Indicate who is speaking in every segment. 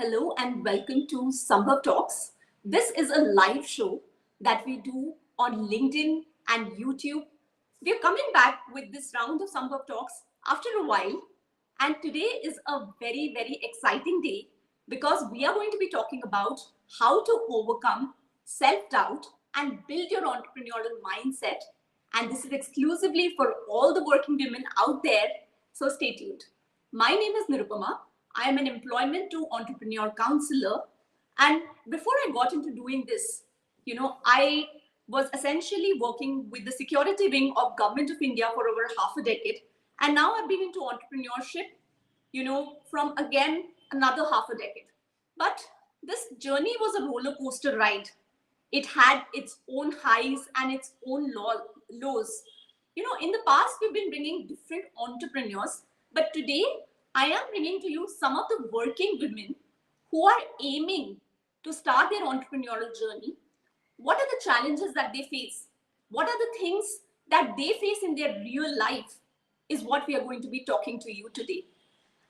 Speaker 1: hello and welcome to Sambhav Talks. This is a live show that we do on LinkedIn and YouTube. We're coming back with this round of Sambhav Talks after a while, and today is a very exciting day because we are going to be talking about how to overcome self doubt and build your entrepreneurial mindset. And this is exclusively for all the working women out there, so stay tuned. My name is Nirupama. I am an employment to entrepreneur counselor. And before I got into doing this, I was essentially working with the security wing of Government of India for over half a decade. And now I've been into entrepreneurship, from again another half a decade. But this journey was a roller coaster ride. It had its own highs and its own lows. In the past, we've been bringing different entrepreneurs, but today I am bringing to you some of the working women who are aiming to start their entrepreneurial journey. What are the challenges that they face? What are the things that they face in their real life? Is what we are going to be talking to you today.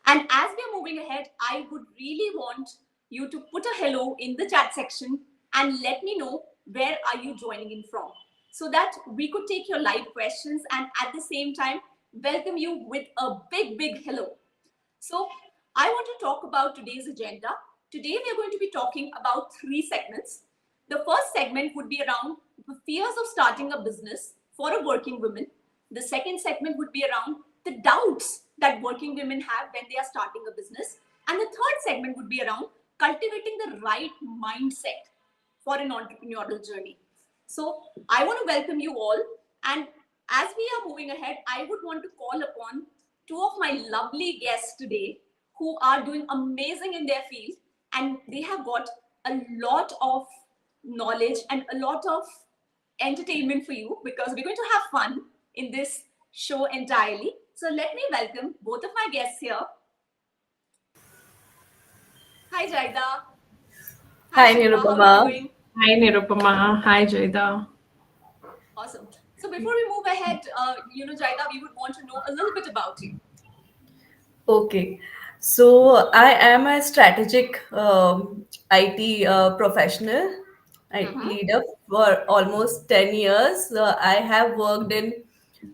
Speaker 1: And as we are moving ahead, I would really want you to put a hello in the chat section and let me know where are you joining in from so that we could take your live questions and at the same time welcome you with a big hello. So I want to talk about today's agenda. Today we are going to be talking about three segments. The first segment would be around the fears of starting a business for a working woman. The second segment would be around the doubts that working women have when they are starting a business. And the third segment would be around cultivating the right mindset for an entrepreneurial journey. So I want to welcome you all. And as we are moving ahead, I would want to call upon two of my lovely guests today who are doing amazing in their field. And they have got a lot of knowledge and a lot of entertainment for you because we're going to have fun in this show entirely. So let me welcome both of my guests here. Hi, Jaida. Hi,
Speaker 2: Hi
Speaker 1: Shilpa. How are you
Speaker 2: Nirupama.
Speaker 1: doing?
Speaker 3: Hi Nirupama. Hi Jada.
Speaker 1: Awesome. So before we move ahead, Jaida, we would want to know a little bit about you.
Speaker 2: Okay, so I am a strategic IT professional, IT
Speaker 1: Mm-hmm.
Speaker 2: leader for almost 10 years. I have worked in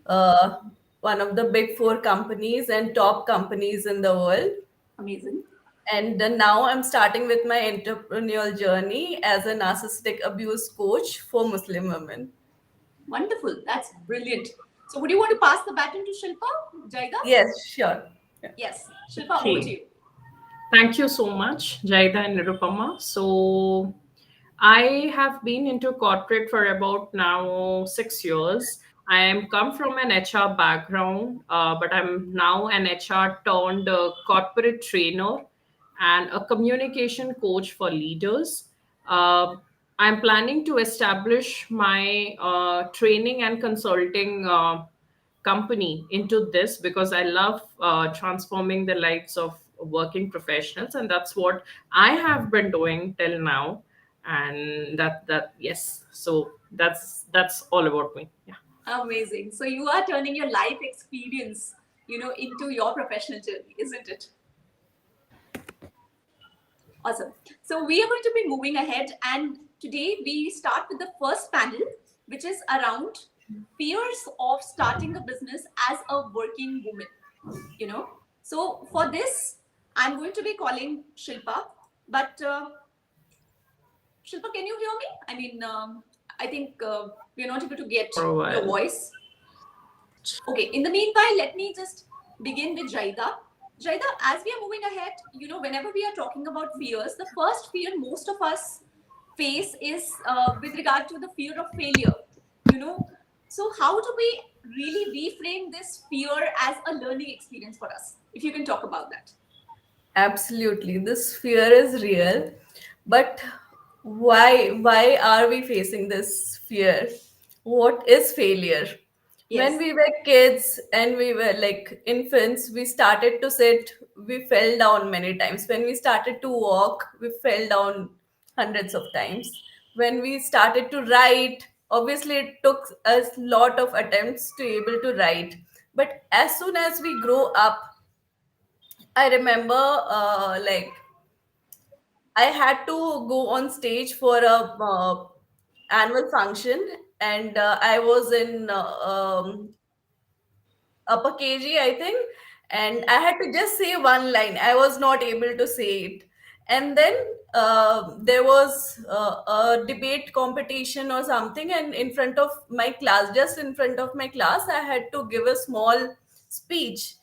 Speaker 2: uh, one of the big four companies and top companies in the world.
Speaker 1: Amazing.
Speaker 2: And now I'm starting with my entrepreneurial journey as a narcissistic abuse coach for Muslim women.
Speaker 1: Wonderful. That's brilliant. So would you want to pass the baton to Shilpa, Jaida?
Speaker 2: Yes, sure. Yeah.
Speaker 1: Yes. Shilpa, over to
Speaker 3: Okay.
Speaker 1: you.
Speaker 3: Thank you so much, Jaida and Nirupama. So I have been into corporate for about now 6 years. I am come from an HR background, but I'm now an HR turned corporate trainer and a communication coach for leaders. Uh, I'm planning to establish my training and consulting company into this because I love transforming the lives of working professionals, and that's what I have been doing till now. And that yes, so that's all about me. Yeah.
Speaker 1: Amazing. So you are turning your life experience, into your professional journey, isn't it? Awesome. So we are going to be moving ahead, and today we start with the first panel, which is around fears of starting a business as a working woman. You know, so for this, I'm going to be calling Shilpa, but Shilpa, can you hear me? I mean, I think we're not able to get
Speaker 3: For a
Speaker 1: your
Speaker 3: while.
Speaker 1: voice. Okay, in the meanwhile, let me just begin with Jaida. Jaida, as we are moving ahead, whenever we are talking about fears, the first fear most of us face is with regard to the fear of failure. You know, so how do we really reframe this fear as a learning experience for us? If you can talk about that.
Speaker 2: Absolutely. This fear is real. But why are we facing this fear? What is failure? When
Speaker 1: Yes.
Speaker 2: we were kids and we were like infants, we started to sit, we fell down many times. When we started to walk, we fell down hundreds of times. When we started to write, obviously it took us lot of attempts to able to write. But as soon as we grow up, I remember like I had to go on stage for a annual function, and I was in upper KG, I think, and I had to just say one line. I was not able to say it. And then there was a debate competition or something, and in front of my class, just in front of my class, I had to give a small speech.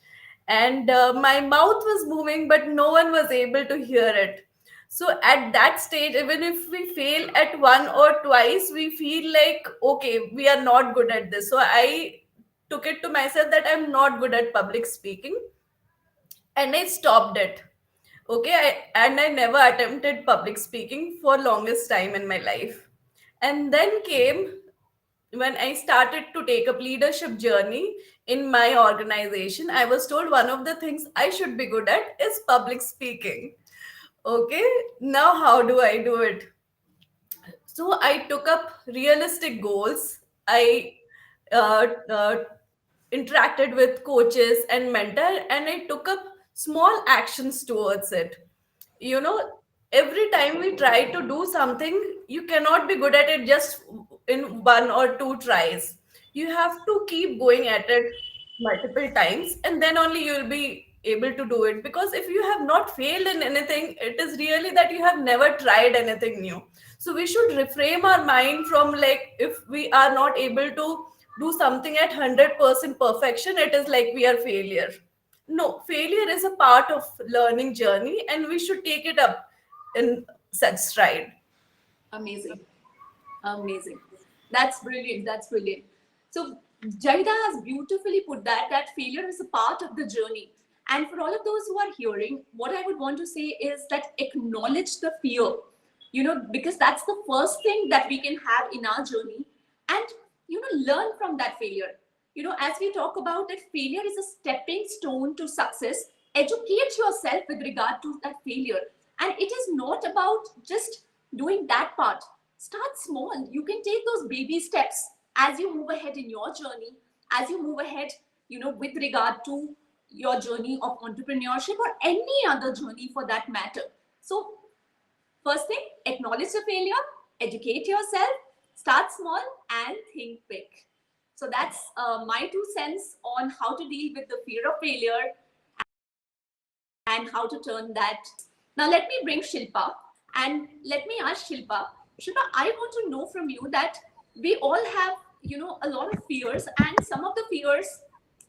Speaker 2: And my mouth was moving, but no one was able to hear it. So at that stage, even if we fail at one or twice, we feel like, okay, we are not good at this. So I took it to myself that I'm not good at public speaking, and I stopped it. Okay, and I never attempted public speaking for longest time in my life. And then came when I started to take up leadership journey in my organization. I was told one of the things I should be good at is public speaking. Okay, now how do I do it? So I took up realistic goals. I uh, interacted with coaches and mentor, and I took up small actions towards it. You know, every time we try to do something, you cannot be good at it just in one or two tries. You have to keep going at it multiple times, and then only you will be able to do it. Because if you have not failed in anything, it is really that you have never tried anything new. So we should reframe our mind from, like, if we are not able to do something at 100% perfection, it is like we are failure. No, failure is a part of learning journey, and we should take it up in such stride.
Speaker 1: Amazing. Amazing. That's brilliant. That's brilliant. So Jaida has beautifully put that failure is a part of the journey. And for all of those who are hearing, what I would want to say is that acknowledge the fear, because that's the first thing that we can have in our journey. And, learn from that failure. As we talk about that, failure is a stepping stone to success. Educate yourself with regard to that failure. And it is not about just doing that part. Start small. You can take those baby steps as you move ahead in your journey, as you move ahead, with regard to your journey of entrepreneurship or any other journey for that matter. So first thing, acknowledge the failure, educate yourself, start small, and think big. So that's my 2 cents on how to deal with the fear of failure and how to turn that. Now, let me bring Shilpa and let me ask Shilpa. Shilpa, I want to know from you that we all have, a lot of fears, and some of the fears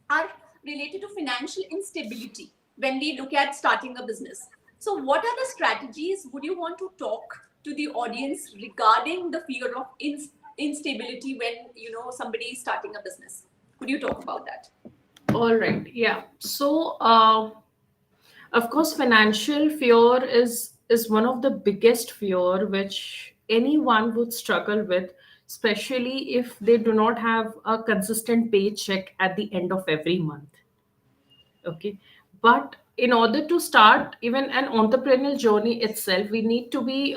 Speaker 1: are related to financial instability when we look at starting a business. So, what are the strategies would you want to talk to the audience regarding the fear of instability when somebody is starting a business? Could you talk about that?
Speaker 3: All right. Yeah. So, of course, financial fear is one of the biggest fear which anyone would struggle with, especially if they do not have a consistent paycheck at the end of every month. Okay, but in order to start even an entrepreneurial journey itself, we need to be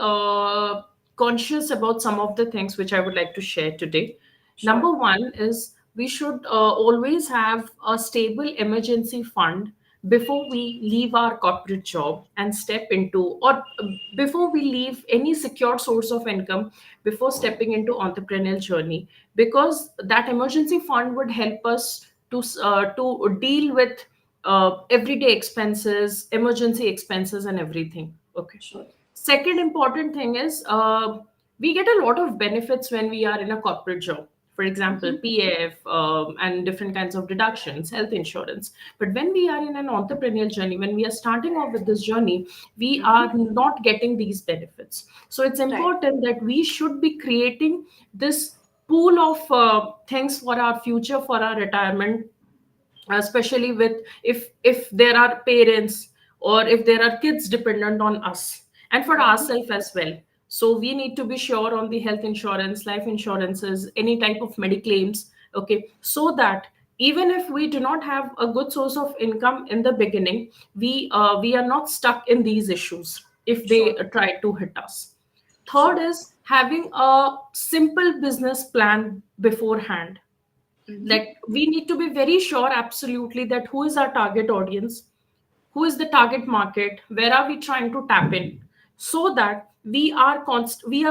Speaker 3: conscious about some of the things which I would like to share today.
Speaker 1: Sure.
Speaker 3: Number one is we should always have a stable emergency fund before we leave our corporate job and step into, or before we leave any secure source of income before stepping into entrepreneurial journey, because that emergency fund would help us to deal with everyday expenses, emergency expenses, and everything. Okay.
Speaker 1: Sure.
Speaker 3: Second important thing is we get a lot of benefits when we are in a corporate job. For example,
Speaker 1: Mm-hmm.
Speaker 3: PF and different kinds of deductions, health insurance. But when we are in an entrepreneurial journey, when we are starting off with this journey, we
Speaker 1: Mm-hmm.
Speaker 3: are not getting these benefits. So it's
Speaker 1: Right.
Speaker 3: important that we should be creating this pool of things for our future, for our retirement, especially with if there are parents or if there are kids dependent on us, and for
Speaker 1: Mm-hmm.
Speaker 3: ourselves as well. So we need to be sure on the health insurance, life insurances, any type of mediclaims. Okay, so that even if we do not have a good source of income in the beginning, we are not stuck in these issues if they
Speaker 1: Sure.
Speaker 3: try to hit us. Third
Speaker 1: Sure.
Speaker 3: is having a simple business plan beforehand.
Speaker 1: Mm-hmm.
Speaker 3: Like we need to be very sure absolutely that who is our target audience, who is the target market, where are we trying to tap in, so that we are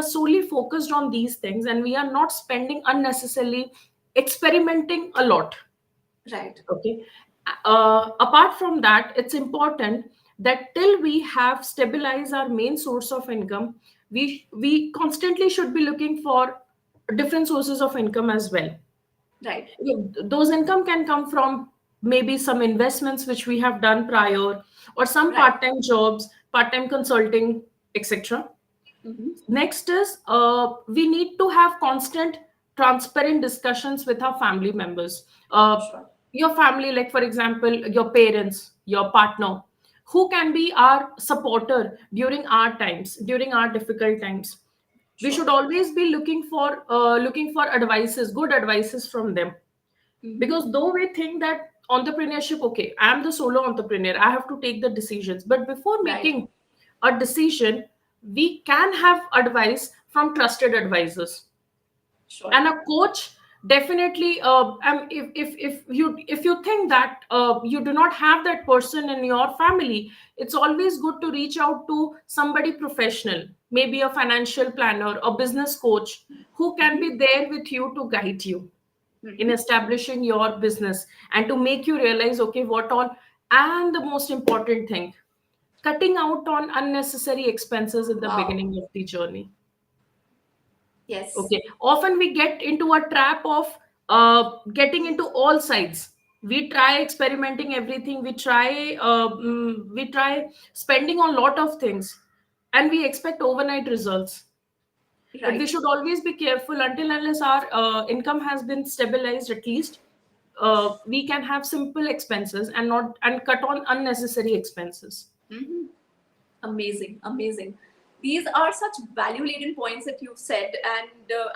Speaker 3: solely focused on these things, and we are not spending unnecessarily experimenting a lot.
Speaker 1: Right.
Speaker 3: Okay. Apart from that, it's important that till we have stabilized our main source of income, we constantly should be looking for different sources of income as well.
Speaker 1: Right.
Speaker 3: Those income can come from maybe some investments which we have done prior, or some
Speaker 1: Right.
Speaker 3: part-time jobs, part-time consulting, etc.
Speaker 1: Mm-hmm.
Speaker 3: Next is, we need to have constant transparent discussions with our family members.
Speaker 1: Sure.
Speaker 3: Your family, like for example your parents, your partner, who can be our supporter during our times, during our difficult times. We
Speaker 1: Sure.
Speaker 3: should always be looking for advices, good advices from them.
Speaker 1: Mm-hmm.
Speaker 3: Because though we think that entrepreneurship, okay, I am the solo entrepreneur, I have to take the decisions, but before
Speaker 1: Right.
Speaker 3: making a decision, we can have advice from trusted advisors.
Speaker 1: Sure.
Speaker 3: And a coach, definitely, if you think that you do not have that person in your family, it's always good to reach out to somebody professional, maybe a financial planner, a business coach, who can
Speaker 1: Mm-hmm.
Speaker 3: be there with you to guide you in
Speaker 1: Mm-hmm.
Speaker 3: establishing your business, and to make you realize, okay, what all. And the most important thing, cutting out on unnecessary expenses at the
Speaker 1: Wow.
Speaker 3: beginning of the journey.
Speaker 1: Yes.
Speaker 3: Okay, often we get into a trap of getting into all sides. We try experimenting everything, we try spending on lot of things, and we expect overnight results. But we
Speaker 1: Right.
Speaker 3: should always be careful, until unless our income has been stabilized at least. We can have simple expenses and not and cut on unnecessary expenses.
Speaker 1: Mm-hmm. Amazing, amazing. These are such value-laden points that you've said, and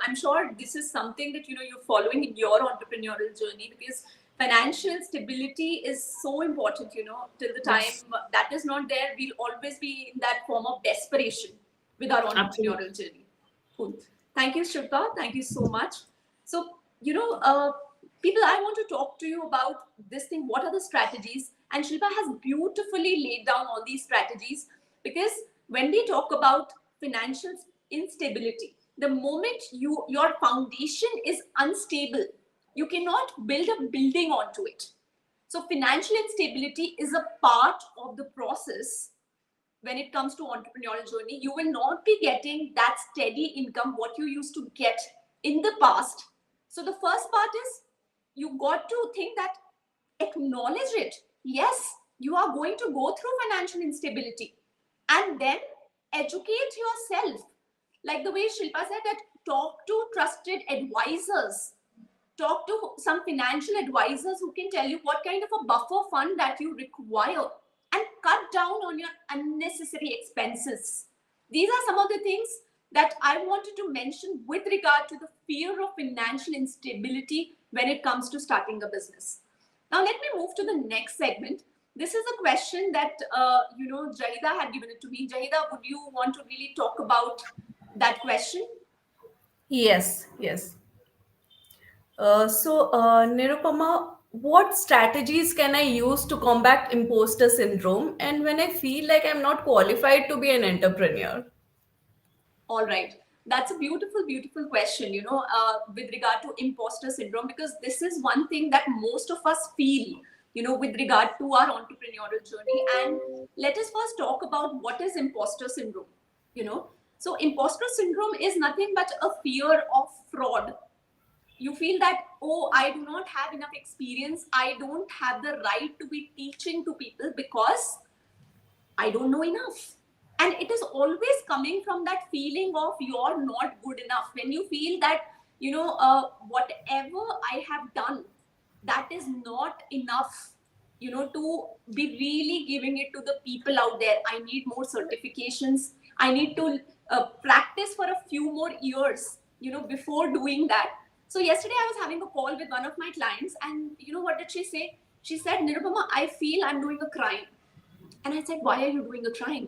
Speaker 1: I'm sure this is something that you're following in your entrepreneurial journey, because financial stability is so important. Till the time
Speaker 3: Yes,
Speaker 1: that is not there, we'll always be in that form of desperation with our
Speaker 3: absolutely.
Speaker 1: entrepreneurial journey. Cool. Thank you, Shilpa. Thank you so much. So, people, I want to talk to you about this thing. What are the strategies? And Shilpa has beautifully laid down all these strategies, because when we talk about financial instability, the moment your foundation is unstable, you cannot build a building onto it. So financial instability is a part of the process. When it comes to entrepreneurial journey, you will not be getting that steady income what you used to get in the past. So the first part is, you got to think that, acknowledge it. Yes, you are going to go through financial instability, and then educate yourself, like the way Shilpa said, that talk to trusted advisors, talk to some financial advisors who can tell you what kind of a buffer fund that you require, and cut down on your unnecessary expenses. These are some of the things that I wanted to mention with regard to the fear of financial instability when it comes to starting a business. Now, let me move to the next segment. This is a question that, Jahida had given it to me. Jahida, would you want to really talk about that question?
Speaker 2: Yes, yes. Nirupama, what strategies can I use to combat imposter syndrome and when I feel like I'm not qualified to be an entrepreneur?
Speaker 1: All right. That's a beautiful, beautiful question, with regard to imposter syndrome, because this is one thing that most of us feel, with regard to our entrepreneurial journey. And let us first talk about what is imposter syndrome, you know. So, imposter syndrome is nothing but a fear of fraud. You feel that, oh, I do not have enough experience. I don't have the right to be teaching to people because I don't know enough. And it is always coming from that feeling of you're not good enough. When you feel that, whatever I have done, that is not enough, to be really giving it to the people out there. I need more certifications. I need to practice for a few more years, before doing that. So yesterday I was having a call with one of my clients, and you know what did she say? She said, Nirupama, I feel I'm doing a crime. And I said, why are you doing a crime?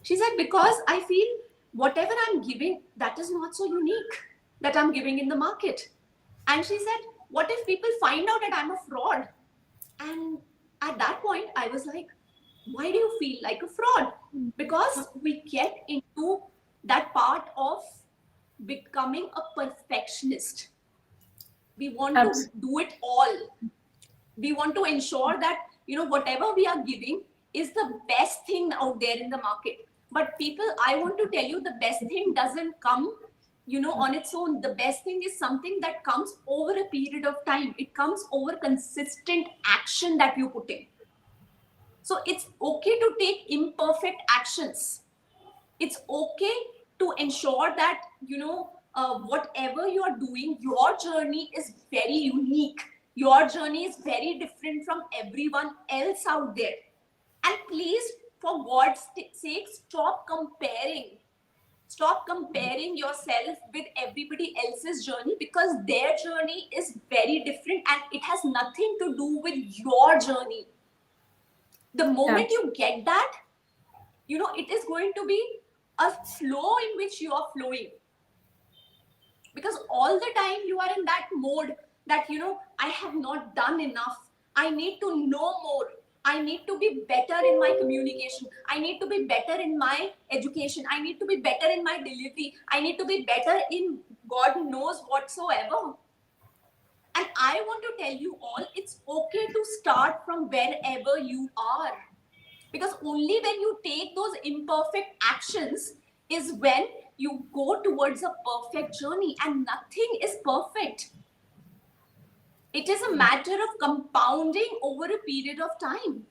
Speaker 1: She said, because I feel whatever I'm giving, that is not so unique that I'm giving in the market. And she said, what if people find out that I'm a fraud? And at that point, I was like, Why do you feel like a fraud? Because we get into that part of becoming a perfectionist. We want to
Speaker 2: Absolutely.
Speaker 1: do it all. We want to ensure that, whatever we are giving is the best thing out there in the market. But people, I want to tell you, the best thing doesn't come, on its own. The best thing is something that comes over a period of time. It comes over consistent action that you put in. So it's okay to take imperfect actions. It's okay to ensure that, whatever you are doing, your journey is very unique. Your journey is very different from everyone else out there. And please, for God's sake, stop comparing yourself with everybody else's journey, because their journey is very different and it has nothing to do with your journey. The moment you get that, it is going to be a flow in which you are flowing, because all the time you are in that mode that, I have not done enough, I need to know more, I need to be better in my communication, I need to be better in my education, I need to be better in my delivery, I need to be better in God knows whatsoever. And I want to tell you all, it's okay to start from wherever you are, because only when you take those imperfect actions is when you go towards a perfect journey, and nothing is perfect. It is a matter of compounding over a period of time.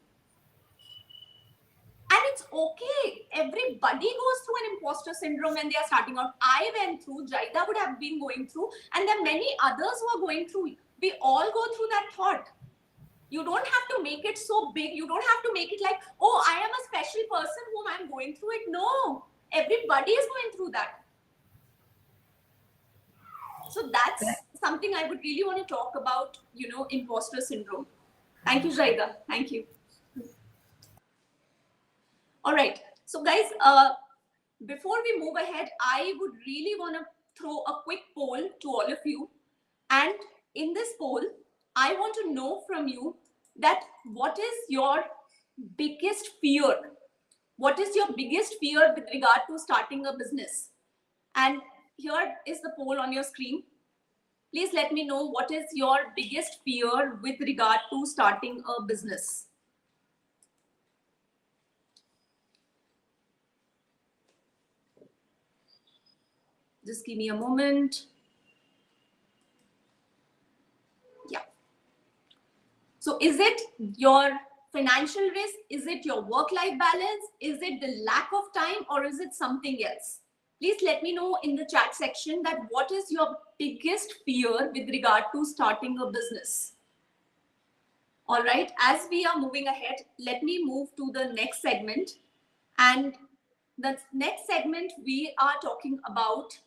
Speaker 1: And it's okay. Everybody goes through an imposter syndrome when they are starting out. I went through, Jaida would have been going through, and there are many others who are going through. We all go through that thought. You don't have to make it so big. You don't have to make it like, oh, I am a special person whom I'm going through it. No, everybody is going through that. So that's something I would really want to talk about, imposter syndrome. Thank you, Jaida. Thank you. All right. So, guys, before we move ahead, I would really want to throw a quick poll to all of you. And in this poll, I want to know from you that what is your biggest fear? What is your biggest fear with regard to starting a business? And here is the poll on your screen. Please let me know what is your biggest fear with regard to starting a business. Just give me a moment. Yeah. So is it your financial risk? Is it your work-life balance? Is it the lack of time, or is it something else? Please let me know in the chat section that what is your biggest fear with regard to starting a business. All right, as we are moving ahead, let me move to the next segment. And the next segment, we are talking about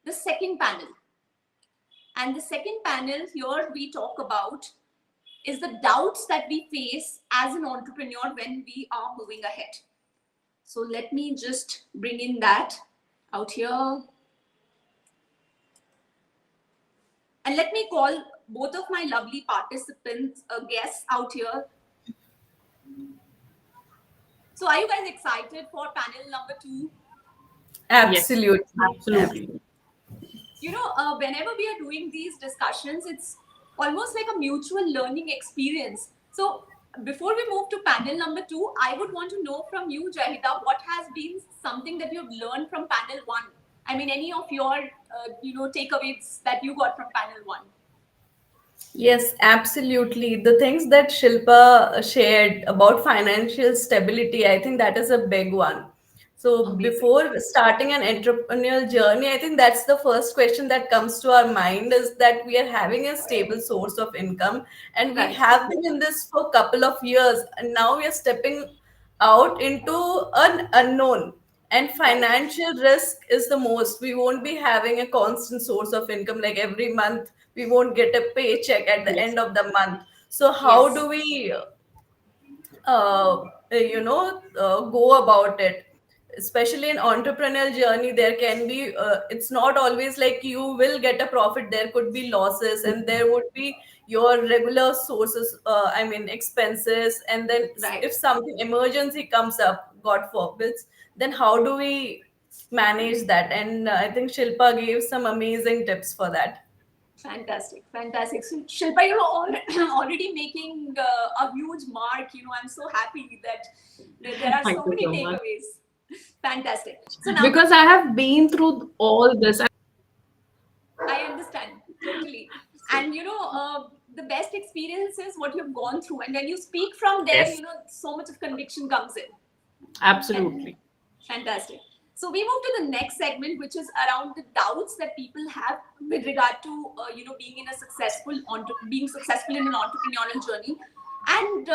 Speaker 1: the second panel. And the second panel here we talk about is the doubts that we face as an entrepreneur when we are moving ahead. So let me just bring in that out here. And let me call both of my lovely participants, guests out here. So are you guys excited for panel number 2?
Speaker 3: Yes,
Speaker 2: Absolutely.
Speaker 3: absolutely.
Speaker 1: Whenever we are doing these discussions, it's almost like a mutual learning experience. So before we move to panel number 2, I would want to know from you, Jahida, what has been something that you've learned from panel 1? I mean, any of your, takeaways that you got from panel 1?
Speaker 2: Yes, absolutely. The things that Shilpa shared about financial stability, I think that is a big one. So,
Speaker 1: Amazing.
Speaker 2: before starting an entrepreneurial journey, I think that's the first question that comes to our mind, is that we are having a stable source of income, and we
Speaker 1: Right.
Speaker 2: have been in this for a couple of years, and now we are stepping out into an unknown. And
Speaker 1: Right.
Speaker 2: financial risk is the most. We won't be having a constant source of income, like every month we won't get a paycheck at the
Speaker 3: Yes.
Speaker 2: end of the month. So how
Speaker 1: Yes.
Speaker 2: do we go about it? Especially in entrepreneurial journey, there can be it's not always like you will get a profit. There could be losses, and there would be your regular sources, I mean expenses, and then
Speaker 1: Right.
Speaker 2: if something emergency comes up, God forbids, then how do we manage that? And I think Shilpa gave some amazing tips for that.
Speaker 1: Fantastic, fantastic. So, Shilpa, you're already making a huge mark. I'm so happy that there are
Speaker 3: Thank
Speaker 1: so
Speaker 3: you
Speaker 1: many
Speaker 3: so much.
Speaker 1: takeaways. Fantastic. So now
Speaker 3: Because I have been through all this.
Speaker 1: I understand totally. And the best experience is what you've gone through. And when you speak from there,
Speaker 3: Yes,
Speaker 1: so much of conviction comes in.
Speaker 3: absolutely.
Speaker 1: Fantastic. So we move to the next segment, which is around the doubts that people have with regard to being successful in an entrepreneurial journey. And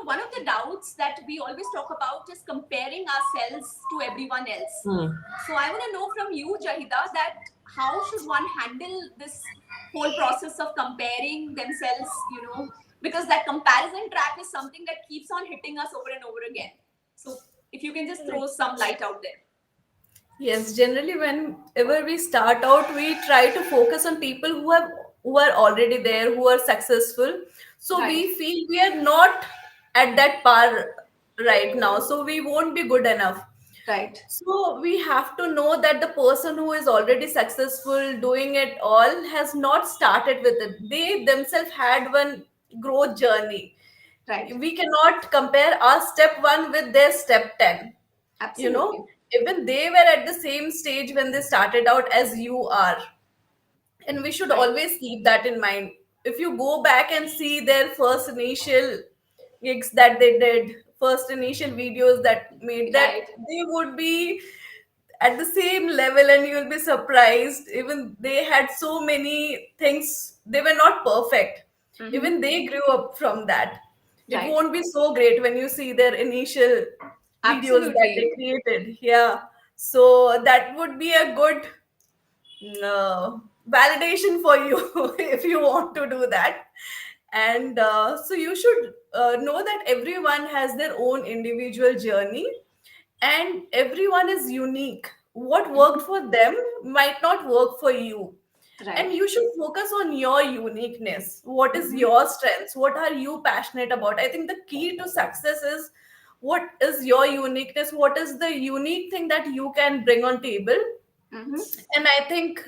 Speaker 1: one of the doubts that we always talk about is comparing ourselves to everyone else.
Speaker 3: Hmm.
Speaker 1: So I want to know from you, Jahida, that how should one handle this whole process of comparing themselves, because that comparison trap is something that keeps on hitting us over and over again. So if you can just throw some light out there.
Speaker 2: Yes, generally whenever we start out, we try to focus on people who are already there, who are successful. So
Speaker 1: Right,
Speaker 2: we feel we are not at that par right now, so we won't be good enough.
Speaker 1: right,
Speaker 2: So we have to know that the person who is already successful, doing it all, has not started with it. They themselves had one growth journey.
Speaker 1: right.
Speaker 2: We cannot compare our step 1 with their step 10. You know,
Speaker 1: Absolutely.
Speaker 2: even they were at the same stage when they started out as you are, and we should
Speaker 1: Right,
Speaker 2: always keep that in mind. If you go back and see their first initial gigs that they did, first initial videos that made, that
Speaker 1: right.
Speaker 2: they would be at the same level, and you'll be surprised. Even they had so many things, they were not perfect.
Speaker 1: Mm-hmm.
Speaker 2: Even they grew up from that. It
Speaker 1: Right.
Speaker 2: won't be so great when you see their initial videos that they
Speaker 1: Absolutely.
Speaker 2: created. Yeah, so that would be a good validation for you if you want to do that. And so you should know that everyone has their own individual journey, and everyone is unique. What worked
Speaker 1: Mm-hmm.
Speaker 2: for them might not work for you, and
Speaker 1: Right.
Speaker 2: you should focus on your uniqueness. What is
Speaker 1: Mm-hmm.
Speaker 2: your strengths? What are you passionate about? I think the key to success is, what is your uniqueness? What is the unique thing that you can bring on table?
Speaker 1: Mm-hmm.
Speaker 2: And I think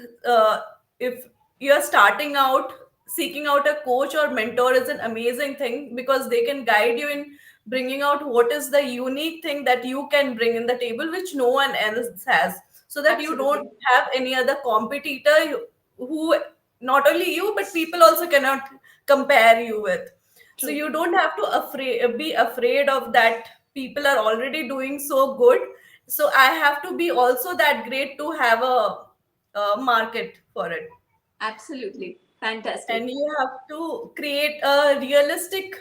Speaker 2: if you're starting out, seeking out a coach or mentor is an amazing thing, because they can guide you in bringing out what is the unique thing that you can bring in the table which no one else has, so that you don't
Speaker 1: Absolutely.
Speaker 2: have any other competitor who, not only you but people also cannot compare you with. So
Speaker 1: True.
Speaker 2: you don't have to be afraid of that. People are already doing so good, so I have to be also that great to have a market for it.
Speaker 1: Absolutely. Fantastic.
Speaker 2: And you have to create a realistic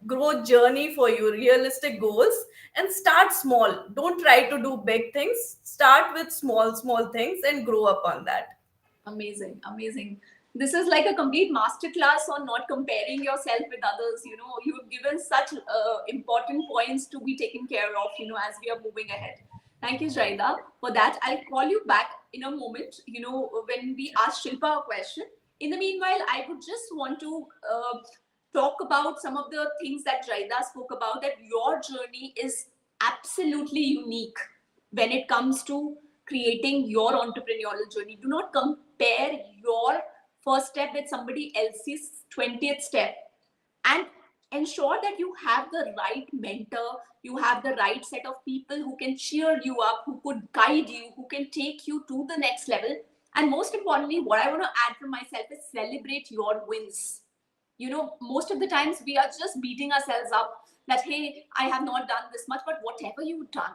Speaker 2: growth journey for you, realistic goals, and start small. Don't try to do big things. Start with small things and grow up on that.
Speaker 1: Amazing, amazing. This is like a complete masterclass on not comparing yourself with others. You have given such important points to be taken care of, as we are moving ahead. Thank you, Jaida, for that. I'll call you back in a moment, when we ask Shilpa a question. In the meanwhile, I would just want to talk about some of the things that Jaida spoke about, that your journey is absolutely unique when it comes to creating your entrepreneurial journey. Do not compare your first step with somebody else's 20th step, and ensure that you have the right mentor, you have the right set of people who can cheer you up, who could guide you, who can take you to the next level. And most importantly, what I want to add from myself is celebrate your wins. Most of the times we are just beating ourselves up that, hey, I have not done this much, but whatever you've done,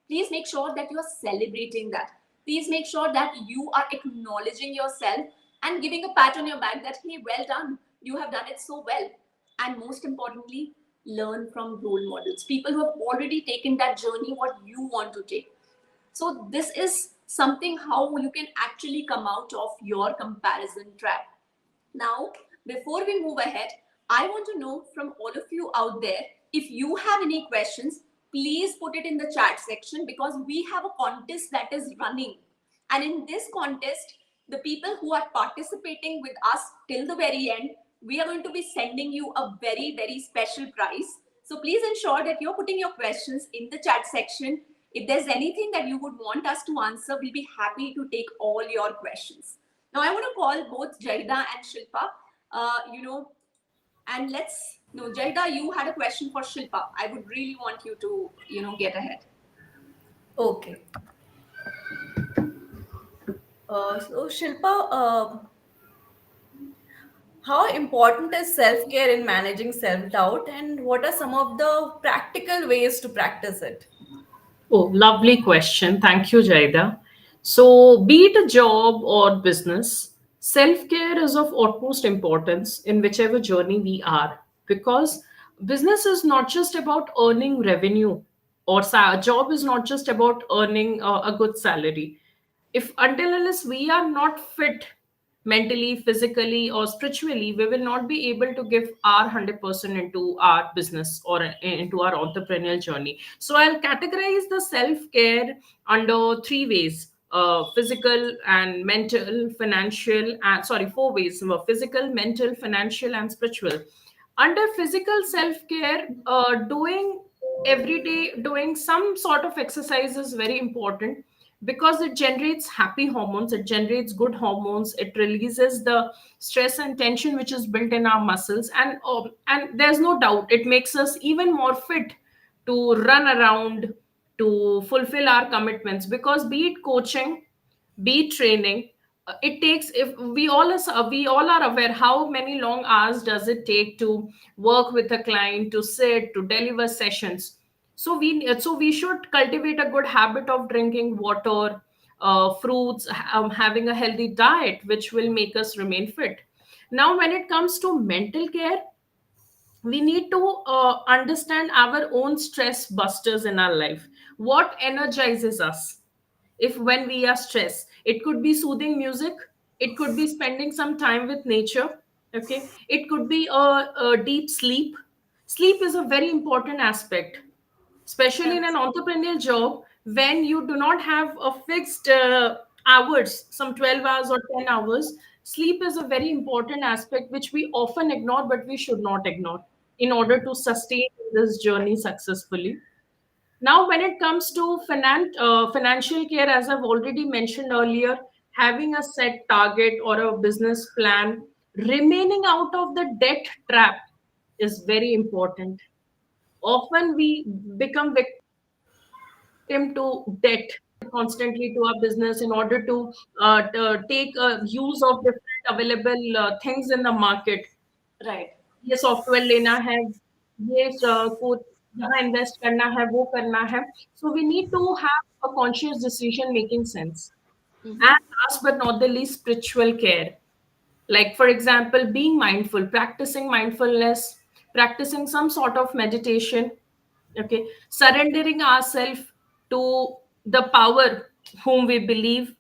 Speaker 1: please make sure that you are celebrating that. Please make sure that you are acknowledging yourself and giving a pat on your back that, hey, well done, you have done it so well. And most importantly, learn from role models, people who have already taken that journey what you want to take. So this is something how you can actually come out of your comparison trap. Now, before we move ahead, I want to know from all of you out there, if you have any questions, please put it in the chat section, because we have a contest that is running. And in this contest, The people who are participating with us till the very end, we are going to be sending you a very, very special prize. So please ensure that you're putting your questions in the chat section. If there's anything that you would want us to answer, we'll be happy to take all your questions. Now, I want to call both Jaida and Shilpa. And let's, no, Jaida, you had a question for Shilpa. I would really want you to, get ahead.
Speaker 2: Okay. So Shilpa, how important is self-care in managing self-doubt, and what are some of the practical ways to practice it?
Speaker 3: Oh, lovely question. Thank you, Jaida. So, be it a job or business, self care is of utmost importance in whichever journey we are, because business is not just about earning revenue, or job is not just about earning a good salary. If until unless we are not fit mentally, physically, or spiritually, we will not be able to give our 100% into our business or into our entrepreneurial journey. So I'll categorize the self care under three ways: physical and mental, financial, and sorry, four ways: physical, mental, financial, and spiritual. Under physical self care, doing every day, doing some sort of exercise is very important, because it generates happy hormones, it generates good hormones, it releases the stress and tension which is built in our muscles, and there's no doubt it makes us even more fit to run around, to fulfill our commitments. Because be it coaching, be training, it takes, if we all are aware how many long hours does it take to work with a client, to sit, to deliver sessions. So we should cultivate a good habit of drinking water, fruits, having a healthy diet which will make us remain fit. Now when it comes to mental care, we need to understand our own stress busters in our life. What energizes us? If when we are stressed, it could be soothing music, it could be spending some time with nature, okay, it could be a deep sleep. Sleep is a very important aspect, especially in an
Speaker 1: Correct.
Speaker 3: entrepreneurial job, when you do not have a fixed hours, some 12 hours or 10 hours. Sleep is a very important aspect which we often ignore, but we should not ignore in order to sustain this journey successfully. Now, when it comes to financial care, as I've already mentioned earlier, having a set target or a business plan, remaining out of the debt trap is very important. Often we become victim to debt constantly to our business in order to take use of different available things in the market.
Speaker 1: Right.
Speaker 3: ये software लेना है, ये कुछ यहाँ invest करना है, वो करना है. So we need to have a conscious decision making sense.
Speaker 1: Mm-hmm.
Speaker 3: And last but not the least, spiritual care. Like, for example, being mindful, practicing mindfulness, practicing some sort of meditation, okay, surrendering ourselves to the power whom we believe,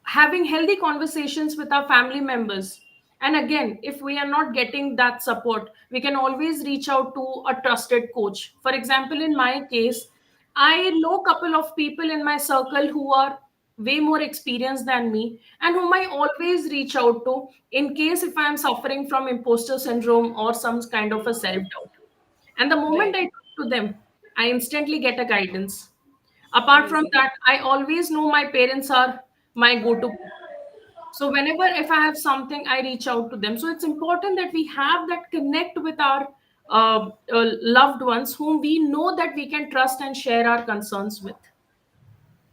Speaker 3: having healthy conversations with our family members. And again, if we are not getting that support, we can always reach out to a trusted coach. For example, in my case, I know a couple of people in my circle who are way more experienced than me, and whom I always reach out to in case if I am suffering from imposter syndrome or some kind of a self doubt. And the moment
Speaker 1: Right.
Speaker 3: I talk to them, I instantly get a guidance. Apart from
Speaker 1: Amazing.
Speaker 3: that, I always know my parents are my go-to people. So whenever if I have something, I reach out to them. So it's important that we have that connect with our loved ones whom we know that we can trust and share our concerns with.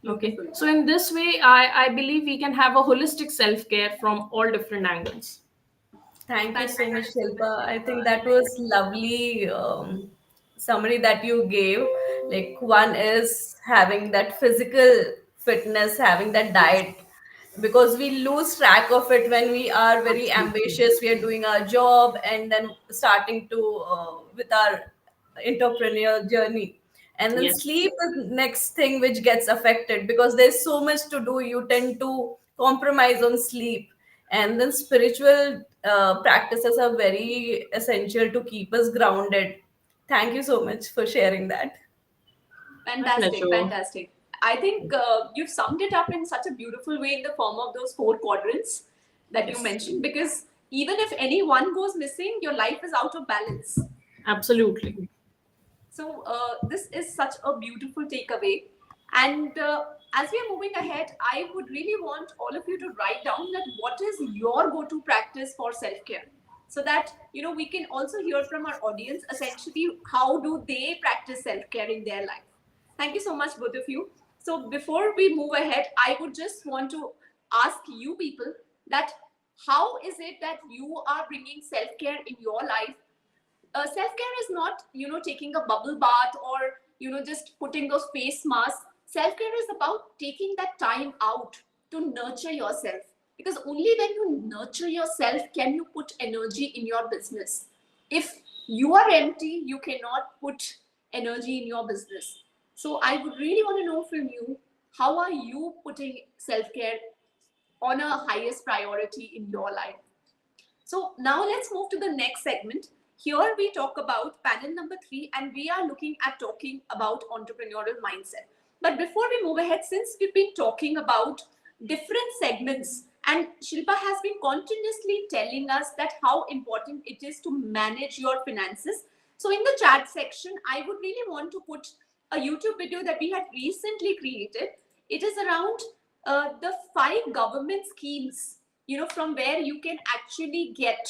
Speaker 3: Okay,
Speaker 1: Beautiful.
Speaker 3: so in this way, I believe we can have a holistic self-care from all different angles.
Speaker 2: Thank you
Speaker 1: Thank
Speaker 2: so much,
Speaker 1: you so much,
Speaker 2: Shilpa. I think
Speaker 1: Shilpa.
Speaker 2: that was lovely summary that you gave. Like one is having that physical fitness, having that diet, because we lose track of it when we are very
Speaker 3: Absolutely.
Speaker 2: ambitious. We are doing our job and then starting to with our entrepreneurial journey. And then
Speaker 3: Yes.
Speaker 2: sleep is next thing which gets affected because there's so much to do. You tend to compromise on sleep, and then spiritual practices are very essential to keep us grounded. Thank you so much for sharing that.
Speaker 3: My
Speaker 1: Fantastic,
Speaker 3: pleasure.
Speaker 1: fantastic. I think you've summed it up in such a beautiful way in the form of those four quadrants that you
Speaker 3: Yes,
Speaker 1: mentioned, because even if any one goes missing, your life is out of balance.
Speaker 3: absolutely.
Speaker 1: So this is such a beautiful takeaway. And as we are moving ahead, I would really want all of you to write down that what is your go-to practice for self-care, so that we can also hear from our audience essentially how do they practice self-care in their life. Thank you so much, both of you. So before we move ahead, I would just want to ask you people that how is it that you are bringing self-care in your life. Self-care is not taking a bubble bath or just putting those face masks. Self-care is about taking that time out to nurture yourself, because only when you nurture yourself can you put energy in your business. If you are empty, you cannot put energy in your business. So I would really want to know from you, how are you putting self-care on a highest priority in your life? So now let's move to the next segment. Here we talk about panel number 3, and we are looking at talking about entrepreneurial mindset. But before we move ahead, since we've been talking about different segments, and Shilpa has been continuously telling us that how important it is to manage your finances. So in the chat section, I would really want to put a YouTube video that we had recently created. It is around the 5 government schemes, from where you can actually get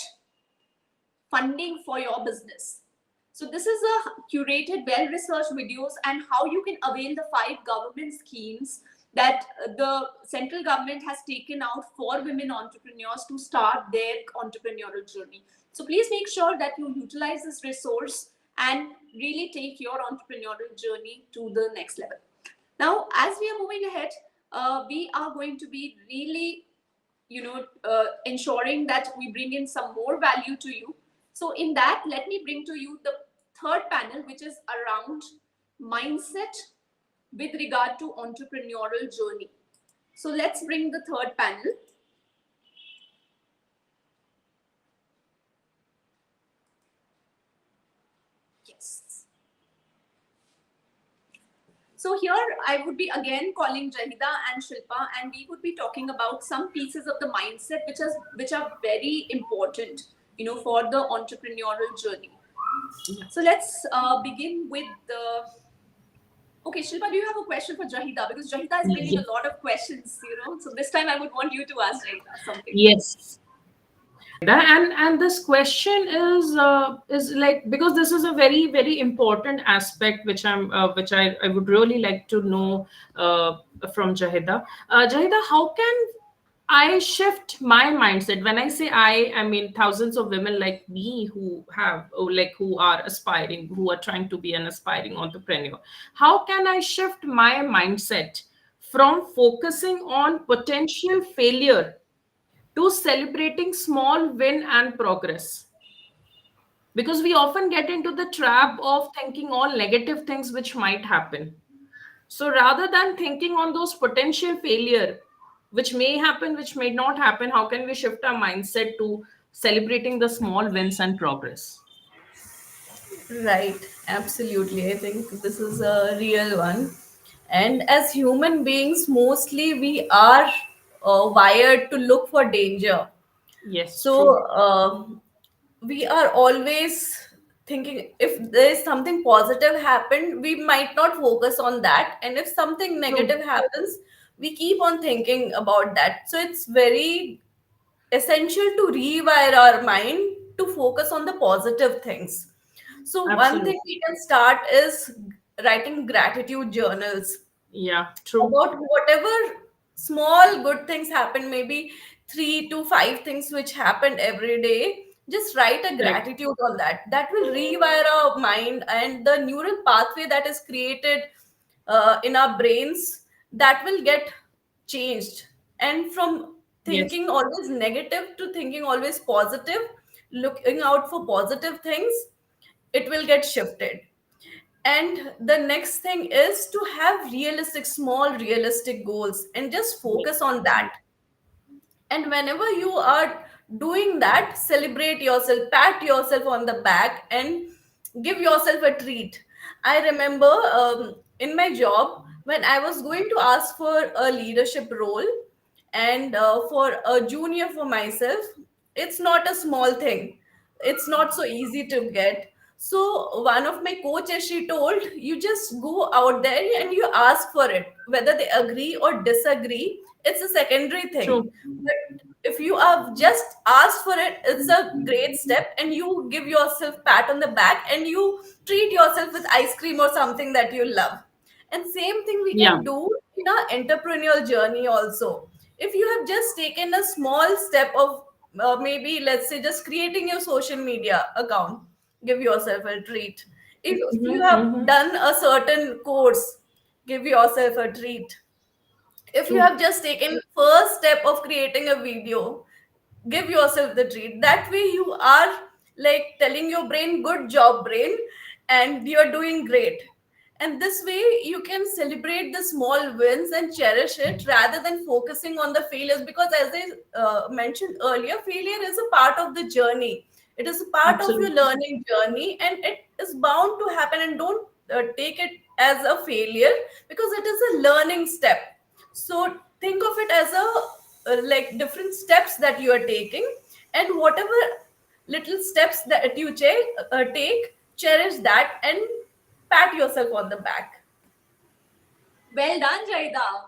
Speaker 1: funding for your business. So this is a curated, well-researched videos and how you can avail the 5 government schemes that the central government has taken out for women entrepreneurs to start their entrepreneurial journey. So please make sure that you utilize this resource and really take your entrepreneurial journey to the next level. Now, as we are moving ahead, we are going to be really ensuring that we bring in some more value to you. So in that, let me bring to you the third panel, which is around mindset with regard to entrepreneurial journey. So let's bring the third panel. Yes. So here I would be again calling Jahida and Shilpa, and we would be talking about some pieces of the mindset which are very important, for the entrepreneurial journey. So let's begin with the. Okay, Shilpa, do you have a question for Jahida? Because Jahida is bringing a lot of questions, So this time I would want you to ask Jahida something.
Speaker 3: Yes. And this question is like, because this is a very very important aspect which I would really like to know from Jahida. Jahida, how can I shift my mindset? When I say I mean thousands of women like me who have, or like who are aspiring, who are trying to be an aspiring entrepreneur. How can I shift my mindset from focusing on potential failure to celebrating small win and progress? Because we often get into the trap of thinking all negative things which might happen. So rather than thinking on those potential failure which may happen, which may not happen, how can we shift our mindset to celebrating the small wins and progress?
Speaker 2: Right, absolutely. I think this is a real one. And as human beings, mostly we are wired to look for danger.
Speaker 3: Yes, true.
Speaker 2: So we are always thinking if there is something positive happened, we might not focus on that. And if something
Speaker 3: True.
Speaker 2: negative happens, we keep on thinking about that. So it's very essential to rewire our mind to focus on the positive things. So one thing
Speaker 3: Absolutely.
Speaker 2: we can start is writing gratitude journals
Speaker 3: Yeah, true.
Speaker 2: about whatever small good things happen, maybe 3 to 5 things which happened every day. Just write a
Speaker 3: Correct.
Speaker 2: gratitude on that. That will rewire our mind, and the neural pathway that is created in our brains, that will get changed. And from
Speaker 3: Yes.
Speaker 2: thinking always negative to thinking always positive, looking out for positive things, it will get shifted. And the next thing is to have realistic, small, realistic goals and just focus
Speaker 3: Yes.
Speaker 2: on that. And whenever you are doing that, celebrate yourself, pat yourself on the back, and give yourself a treat. I remember in my job, when I was going to ask for a leadership role and for a junior for myself, it's not a small thing. It's not so easy to get. So one of my coaches, she told, you just go out there and you ask for it. Whether they agree or disagree, it's a secondary thing.
Speaker 3: True.
Speaker 2: But if you have just asked for it, it's a great step, and you give yourself pat on the back and you treat yourself with ice cream or something that you love. And same thing we
Speaker 3: Yeah.
Speaker 2: can do in our entrepreneurial journey also. If you have just taken a small step of maybe, let's say, just creating your social media account, give yourself a treat. If you
Speaker 3: Mm-hmm,
Speaker 2: have
Speaker 3: mm-hmm.
Speaker 2: done a certain course, give yourself a treat. If you
Speaker 3: True.
Speaker 2: have just taken first step of creating a video, give yourself the treat. That way you are like telling your brain, good job brain, and you're doing great. And this way you can celebrate the small wins and cherish it rather than focusing on the failures, because as I mentioned earlier, failure is a part of the journey. It is a part of your
Speaker 3: Absolutely.
Speaker 2: learning journey, and it is bound to happen. And don't take it as a failure, because it is a learning step. So think of it as a like different steps that you are taking, and whatever little steps that you take, cherish that and pat yourself on the back.
Speaker 1: Well done, Jaida.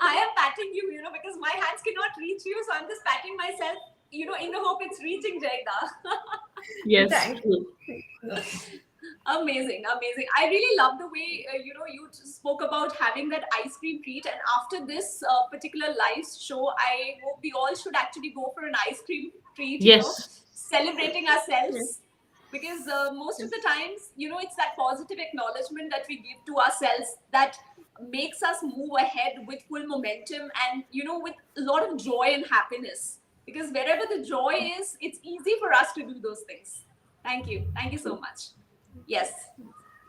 Speaker 1: I am patting you, because my hands cannot reach you, so I'm just patting myself, in the hope it's reaching Jaida.
Speaker 3: Yes,
Speaker 2: Thank
Speaker 3: true.
Speaker 2: you.
Speaker 1: Amazing, amazing. I really love the way you spoke about having that ice cream treat. And after this particular live show, I hope we all should actually go for an ice cream treat.
Speaker 3: Yes,
Speaker 1: Celebrating
Speaker 2: Yes.
Speaker 1: ourselves, because most of
Speaker 2: Yes.
Speaker 1: the times, it's that positive acknowledgement that we give to ourselves that makes us move ahead with full momentum and with a lot of joy and happiness. Because wherever the joy is, it's easy for us to do those things. Thank you so much. Yes.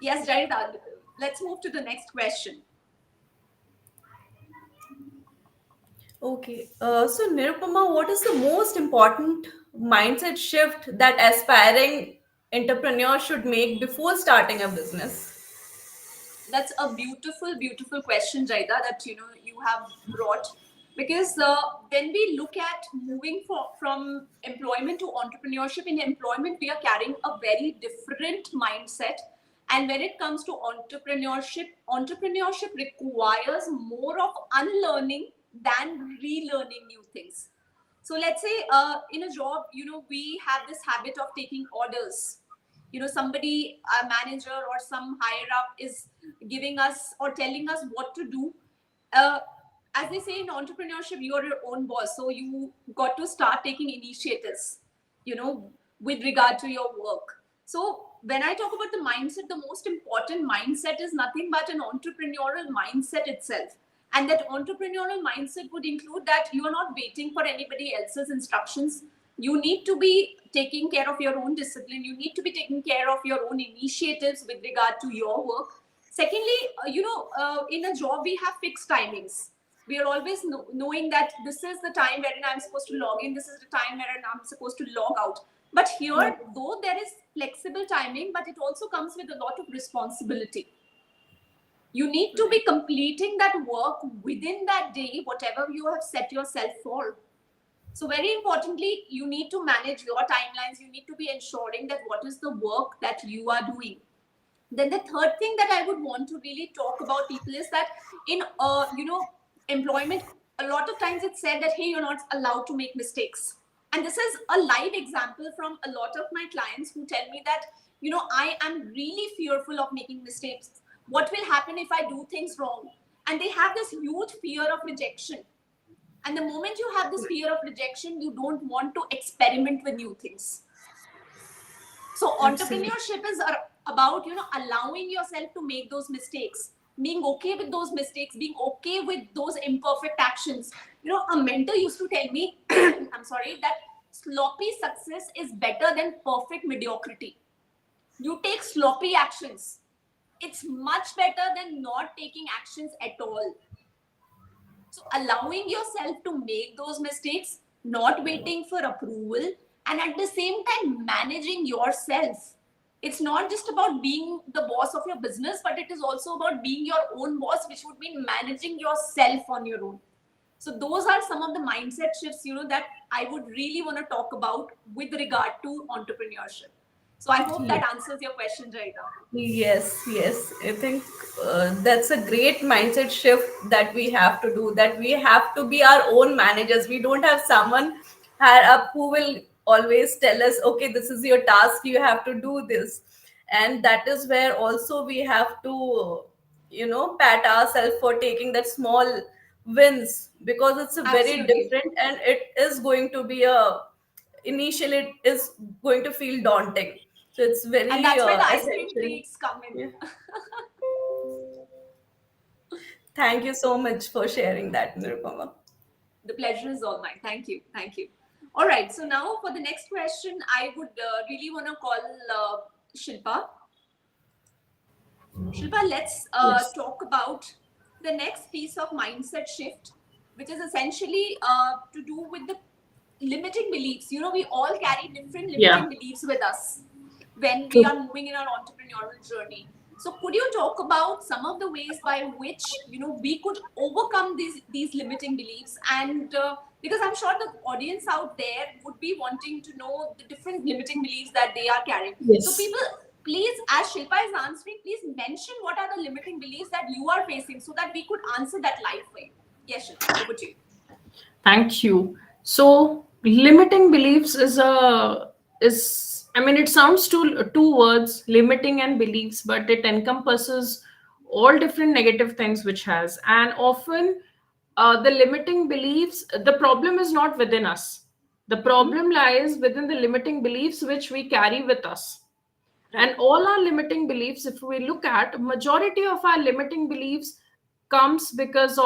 Speaker 1: Yes, Jarita. Let's move to the next question.
Speaker 2: Okay. So, Nirupama, what is the most important mindset shift that aspiring entrepreneurs should make before starting a business?
Speaker 1: That's a beautiful, beautiful question, Jaida, that you have brought. Because when we look at moving from employment to entrepreneurship, in employment we are carrying a very different mindset, and when it comes to entrepreneurship requires more of unlearning than relearning new things. So let's say in a job, we have this habit of taking orders. Somebody, a manager or some higher up, is giving us or telling us what to do. uh, as they say in entrepreneurship, you are your own boss, so you got to start taking initiatives, you know with regard to your work. So when I talk about the mindset, the most important mindset is nothing but an entrepreneurial mindset itself. And that entrepreneurial mindset would include that you are not waiting for anybody else's instructions. You need to be taking care of your own discipline. You need to be taking care of your own initiatives with regard to your work. Secondly, in a job we have fixed timings. We are always knowing that this is the time wherein I'm supposed to log in, this is the time wherein I'm supposed to log out. But here,
Speaker 2: Yeah.
Speaker 1: though there is flexible timing, but it also comes with a lot of responsibility. You need to be
Speaker 2: Right.
Speaker 1: completing that work within that day, whatever you have set yourself for. So very importantly, you need to manage your timelines. You need to be ensuring that what is the work that you are doing. Then the third thing that I would want to really talk about people is that in employment, a lot of times it's said that hey, you're not allowed to make mistakes. And this is a live example from a lot of my clients who tell me that I am really fearful of making mistakes. What will happen if I do things wrong? And they have this huge fear of rejection. And the moment you have this fear of rejection, you don't want to experiment with new things. So
Speaker 2: Absolutely.
Speaker 1: entrepreneurship is about allowing yourself to make those mistakes, being okay with those mistakes, being okay with those imperfect actions. A mentor used to tell me, I'm sorry, that sloppy success is better than perfect mediocrity. You take sloppy actions, it's much better than not taking actions at all. So allowing yourself to make those mistakes, not waiting for approval, and at the same time managing yourself. It's not just about being the boss of your business, but it is also about being your own boss, which would mean managing yourself on your own. So those are some of the mindset shifts, that I would really want to talk about with regard to entrepreneurship. So I hope that answers your question, Jaida.
Speaker 2: Yes, yes. I think that's a great mindset shift that we have to do. That we have to be our own managers. We don't have someone higher up who will always tell us, okay, this is your task, you have to do this. And that is where also we have to, pat ourselves for taking that small wins, because it's a very
Speaker 1: Absolutely.
Speaker 2: different, and it is going to be a initially it is going to feel daunting, so it's
Speaker 1: And
Speaker 2: very
Speaker 1: that's where the ice cream
Speaker 2: essential.
Speaker 1: treats come in.
Speaker 2: Yeah. Thank you so much for sharing that, Nirupama.
Speaker 1: The pleasure is all mine. Thank you. Thank you. All right. So now for the next question, I would really want to call Shilpa. Shilpa, let's
Speaker 3: Yes.
Speaker 1: talk about the next piece of mindset shift, which is essentially to do with the limiting beliefs. We all carry different
Speaker 3: Yeah.
Speaker 1: limiting beliefs with us when we are
Speaker 3: True.
Speaker 1: moving in our entrepreneurial journey. So, could you talk about some of the ways by which we could overcome these limiting beliefs? And because I'm sure the audience out there would be wanting to know the different limiting beliefs that they are carrying. So,
Speaker 3: Yes.
Speaker 1: people, please, as Shilpa is answering, please mention what are the limiting beliefs that you are facing so that we could answer that live for you. Yes, Shilpa, over to you.
Speaker 3: Thank you. So limiting beliefs is I mean, it sounds two words, limiting and beliefs, but it encompasses all different negative things which has. And often the limiting beliefs, the problem is not within us. The
Speaker 1: Mm-hmm.
Speaker 3: problem lies within the limiting beliefs which we carry with us. And
Speaker 1: Right.
Speaker 3: all our limiting beliefs, if we look at majority of our limiting beliefs comes because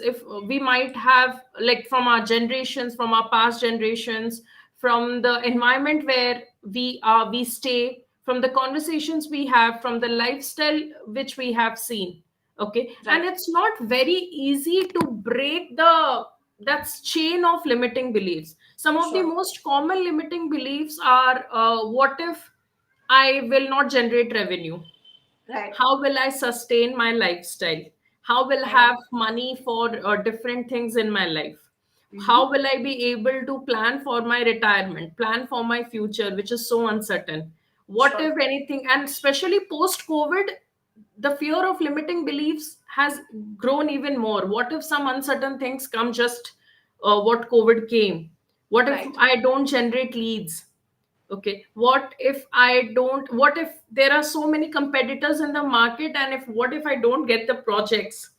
Speaker 3: if we might have, like, from our generations, from our past generations, from the environment where we stay, from the conversations we have, from the lifestyle which we have seen. Okay. And
Speaker 1: Right.
Speaker 3: it's not very easy to break the that's chain of limiting beliefs. Some of the
Speaker 1: Sure.
Speaker 3: most common limiting beliefs are, what if I will not generate revenue?
Speaker 1: Right.
Speaker 3: How will I sustain my lifestyle? How will I
Speaker 1: Right.
Speaker 3: have money for different things in my life?
Speaker 1: Mm-hmm.
Speaker 3: How will I be able to plan for my retirement, plan for my future, which is so uncertain? What
Speaker 1: Sure.
Speaker 3: if anything, and especially post COVID, the fear of limiting beliefs has grown even more. What if some uncertain things come, just what COVID came? What if
Speaker 1: Right.
Speaker 3: I don't generate leads? Okay, what if there are so many competitors in the market, and if what if I don't get the projects?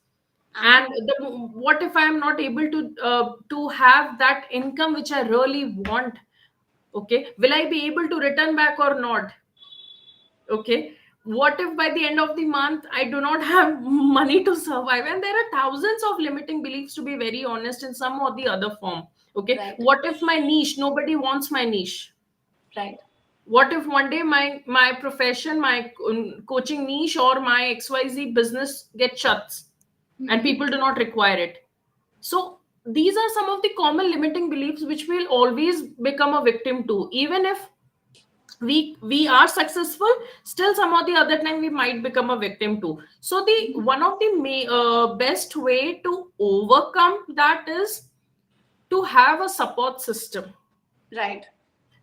Speaker 1: Uh-huh.
Speaker 3: And what if I am not able to have that income which I really want? Okay, will I be able to return back or not? Okay, what if by the end of the month I do not have money to survive? And there are thousands of limiting beliefs, to be very honest, in some or the other form. Okay,
Speaker 1: Right.
Speaker 3: what if my niche, nobody wants my niche?
Speaker 1: Right.
Speaker 3: What if one day my profession, my coaching niche, or my XYZ business gets shuts and
Speaker 1: Mm-hmm.
Speaker 3: people do not require it? So these are some of the common limiting beliefs which we'll always become a victim to. Even if we are successful, still some or the other time we might become a victim too. So the
Speaker 1: Mm-hmm.
Speaker 3: one of the best way to overcome that is to have a support system,
Speaker 1: Right.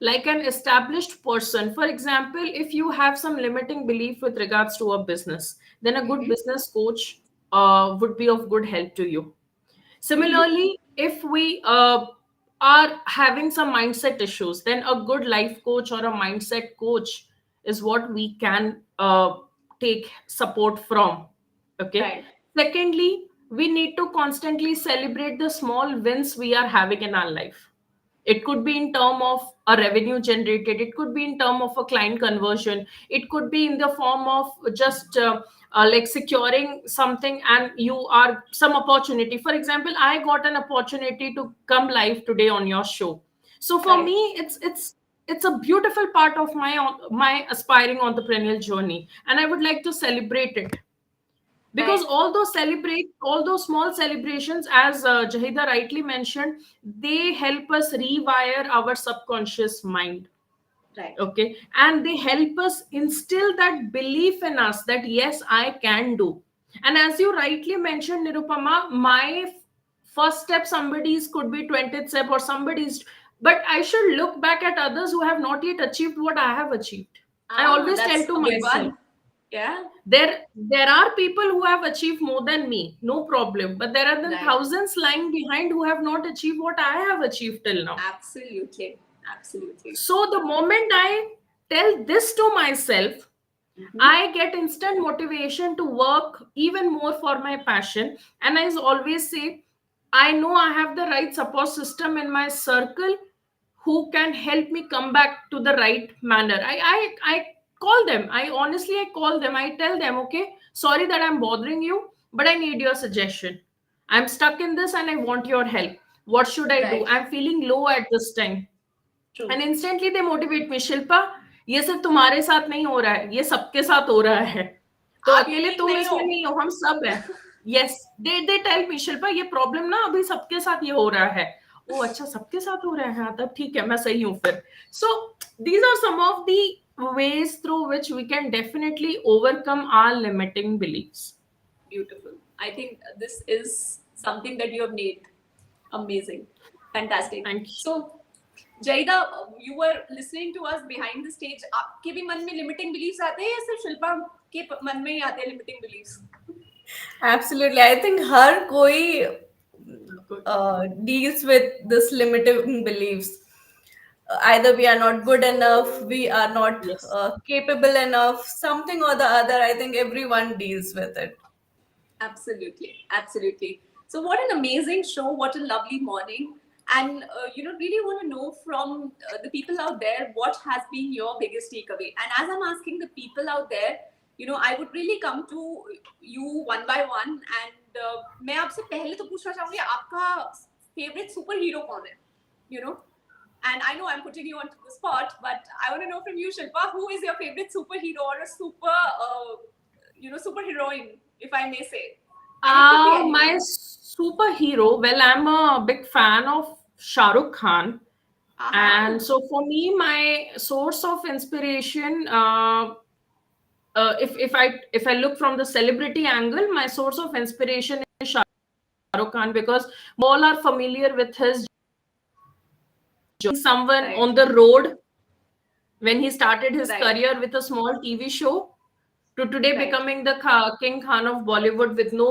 Speaker 3: like an established person. For example, if you have some limiting belief with regards to a business, then a good
Speaker 1: Mm-hmm.
Speaker 3: business coach would be of good help to you.
Speaker 1: Mm-hmm.
Speaker 3: Similarly, if we are having some mindset issues, then a good life coach or a mindset coach is what we can take support from. Okay.
Speaker 1: Right.
Speaker 3: Secondly, we need to constantly celebrate the small wins we are having in our life. It could be in term of a revenue generated, it could be in term of a client conversion, it could be in the form of just like securing something, and you are some opportunity. For example, I got an opportunity to come live today on your show. So for
Speaker 1: Right.
Speaker 3: me, it's a beautiful part of my aspiring entrepreneurial journey, and I would like to celebrate it, because
Speaker 1: Right.
Speaker 3: all those small celebrations, as Jahida rightly mentioned, they help us rewire our subconscious mind.
Speaker 1: Right.
Speaker 3: Okay, and they help us instill that belief in us that yes, I can do. And as you rightly mentioned, Nirupama, my first step somebody's could be 20th step or somebody's, but I should look back at others who have not yet achieved what I have achieved. I
Speaker 1: Ah,
Speaker 3: always tell
Speaker 1: that's
Speaker 3: to
Speaker 1: a big
Speaker 3: myself,
Speaker 1: one. Yeah.
Speaker 3: there are people who have achieved more than me, no problem, but there are then
Speaker 1: Right.
Speaker 3: thousands lying behind who have not achieved what I have achieved till now.
Speaker 1: Absolutely. Absolutely.
Speaker 3: So the moment I tell this to myself,
Speaker 1: Mhm.
Speaker 3: I get instant motivation to work even more for my passion. And I always say, I know I have the right support system in my circle who can help me come back to the right manner. I call them. I call them. I tell them, okay, sorry that I'm bothering you, but I need your suggestion. I'm stuck in this and I want your help. What should I do?
Speaker 1: Right.
Speaker 3: I'm feeling low at this time.
Speaker 1: True.
Speaker 3: And instantly they motivate me, Shilpa ये सिर्फ तुम्हारे साथ नहीं हो रहा है, ये सबके साथ हो रहा है, तो
Speaker 1: आप
Speaker 3: अकेले
Speaker 1: यूनिक
Speaker 3: तुम
Speaker 1: नहीं हो।
Speaker 3: इसमें नहीं हो, हम सब हैं. Yes, they tell me, Shilpa ये प्रॉब्लम ना अभी सबके साथ ये हो रहा है. ओ अच्छा, सबके साथ हो रहा है, हाँ तब ठीक है, मैं सही हूँ फिर. So these are some of the ways through which we can definitely overcome our limiting beliefs.
Speaker 1: Beautiful. I think this is something that you have made amazing. Fantastic.
Speaker 3: Thank you.
Speaker 1: So, Jaida, you were listening to us behind the stage. आपके भी मन में limiting beliefs आते हैं या सिर्फ शिल्पा के मन में ही आते हैं limiting beliefs?
Speaker 2: Absolutely. I think हर कोई
Speaker 3: Good.
Speaker 2: deals with this limiting beliefs. Either we are not good enough, we are not
Speaker 3: Yes.
Speaker 2: capable enough, something or the other. I think everyone deals with it.
Speaker 1: Absolutely, absolutely. So, what an amazing show! What a lovely morning! And really want to know from the people out there what has been your biggest takeaway. And as I'm asking the people out there, I would really come to you one by one. And मैं आपसे पहले तो पूछना चाहूँगी आपका favorite superhero कौन है? You know, and I know I'm putting you onto the spot, but I want to know from you, Shilpa, who is your favorite superhero or a superheroine, if I may say? And it could be
Speaker 3: My
Speaker 1: anyone.
Speaker 3: superhero, well, I'm a big fan of Shah Rukh Khan. And
Speaker 1: Aha.
Speaker 3: so for me, my source of inspiration, if I look from the celebrity angle, my source of inspiration is Shah Rukh Khan, because all are familiar with his someone
Speaker 1: Right.
Speaker 3: on the road when he started his
Speaker 1: Right.
Speaker 3: career with a small TV show to today
Speaker 1: Right.
Speaker 3: becoming the King Khan of Bollywood with no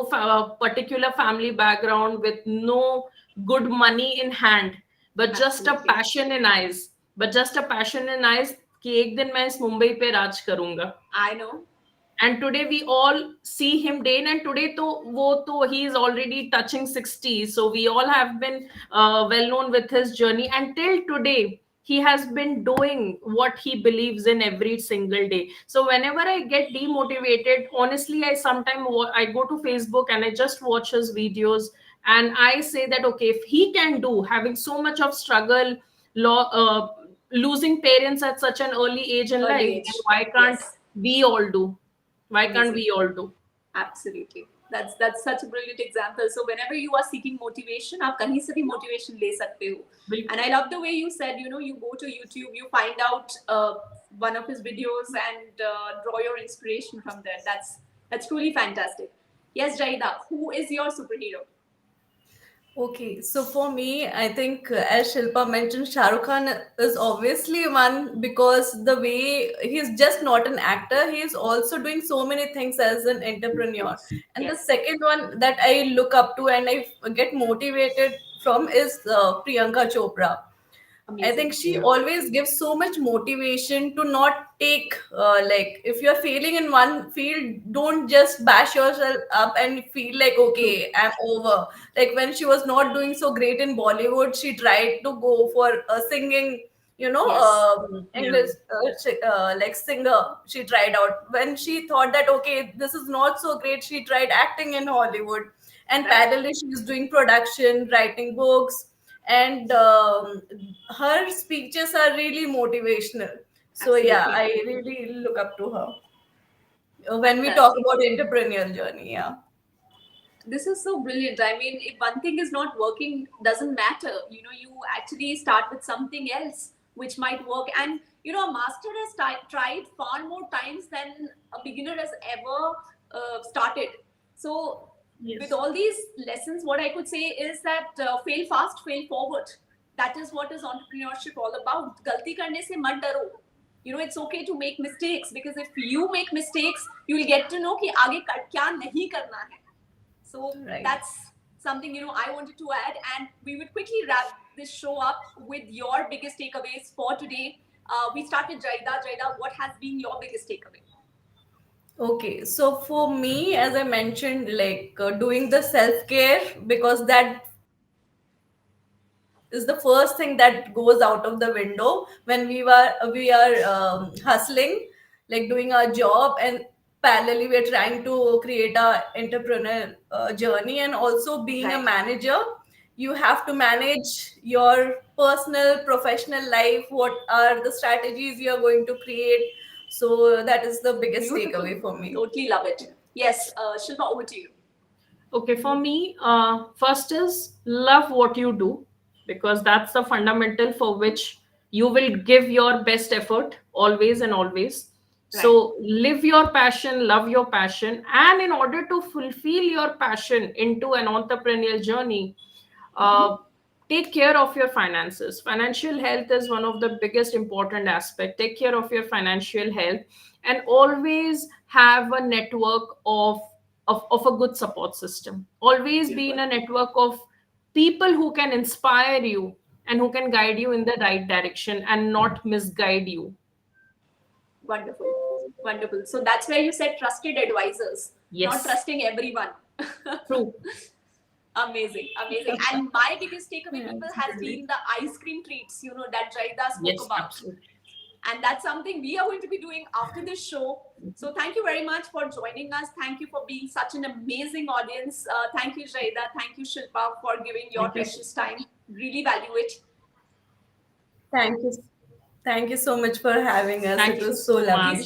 Speaker 3: particular family background, with no good money in hand, but just a
Speaker 1: Absolutely.
Speaker 3: passion in eyes. But just a passion in eyes कि एक दिन मैं इस मुंबई पे राज करूंगा.
Speaker 1: I know.
Speaker 3: And today we all see him day in, and today he is already touching 60, so we all have been well known with his journey, and till today he has been doing what he believes in every single day. So whenever I get demotivated, honestly, I sometimes I go to Facebook and I just watch his videos, and I say that okay, if he can do, having so much of struggle, losing parents at such an early age in life,
Speaker 1: Early
Speaker 3: then
Speaker 1: age.
Speaker 3: why can't
Speaker 1: Yes.
Speaker 3: we all do? Why can't
Speaker 1: Amazing.
Speaker 3: we all do?
Speaker 1: Absolutely. That's such a brilliant example. So whenever you are seeking motivation, आप कहीं से भी motivation ले सकते हो. And I love the way you said, you go to YouTube, you find out one of his videos and draw your inspiration from there. That's truly fantastic. Yes, Jaida, who is your superhero?
Speaker 2: Okay, so for me, I think as Shilpa mentioned, Shah Rukh Khan is obviously one because the way he's just not an actor, he's also doing so many things as an entrepreneur. And the
Speaker 1: Yes,
Speaker 2: second one that I look up to and I get motivated from is Priyanka Chopra. I
Speaker 1: amazing.
Speaker 2: think she always gives so much motivation to not take, like, if you're failing in one field, don't just bash yourself up and feel like,
Speaker 1: True.
Speaker 2: okay, I'm over. Like, when she was not doing so great in Bollywood, she tried to go for singing,
Speaker 1: Yes,
Speaker 3: Yeah.
Speaker 2: English, like, singer. She tried out. When she thought that, okay, this is not so great, she tried acting in Hollywood. And
Speaker 1: right.
Speaker 2: parallelly, she's doing production, writing books, and her speeches are really motivational. So yeah,
Speaker 1: Absolutely.
Speaker 2: I really look up to her when we talk
Speaker 1: Fantastic.
Speaker 2: about entrepreneurial journey. Yeah.
Speaker 1: This is so brilliant. I mean, if one thing is not working, doesn't matter. You actually start with something else. which might work. And a master has tried far more times than a beginner has ever started. So with
Speaker 3: Yes.
Speaker 1: all these lessons, what I could say is that fail fast, fail forward. That is what is entrepreneurship all about. Galti karne se mat daro. It's okay to make mistakes, because if you make mistakes, you will get to know कि आगे क्या नहीं करना है. So
Speaker 2: Right.
Speaker 1: that's something I wanted to add, and we would quickly wrap this show up with your biggest takeaways for today. We started Jaida. Jaida, what has been your biggest takeaway?
Speaker 2: Okay, so for me, as I mentioned, like doing the self care, because that is the first thing that goes out of the window when we are hustling, like doing our job, and parallelly we are trying to create a entrepreneurial journey, and also being a
Speaker 1: Right.
Speaker 2: manager. You have to manage your personal professional life. What are the strategies you are going to create? So that is the biggest
Speaker 1: Beautiful.
Speaker 2: takeaway for me.
Speaker 1: Totally love it. Yes, Shilpa, over to you.
Speaker 3: Okay, for me, first is love what you do, because that's the fundamental for which you will give your best effort always and always.
Speaker 1: Right.
Speaker 3: So, live your passion, love your passion, and in order to fulfill your passion into an entrepreneurial journey, uh, take care of your finances. Financial health is one of the biggest important aspect. Take care of your financial health, and always have a network of a good support system. Always be in
Speaker 1: Beautiful.
Speaker 3: a network of people who can inspire you and who can guide you in the right direction and not misguide you.
Speaker 1: Wonderful. Wonderful. So that's where you said trusted advisors, not
Speaker 3: Yes,
Speaker 1: trusting everyone.
Speaker 3: true.
Speaker 1: Amazing, amazing. And my biggest takeaway,
Speaker 2: Yeah,
Speaker 1: people, has
Speaker 2: absolutely.
Speaker 1: been the ice cream treats, that Jaida spoke
Speaker 3: Yes,
Speaker 1: about.
Speaker 3: absolutely.
Speaker 1: And that's something we are going to be doing after this show. So thank you very much for joining us. Thank you for being such an amazing audience. Thank you, Jaida. Thank you, Shilpa, for giving your
Speaker 3: Thank you.
Speaker 1: precious time. Really value it.
Speaker 2: Thank you. Thank you so much for having us. It
Speaker 3: Thank you
Speaker 2: was so
Speaker 3: so
Speaker 2: lovely
Speaker 3: much.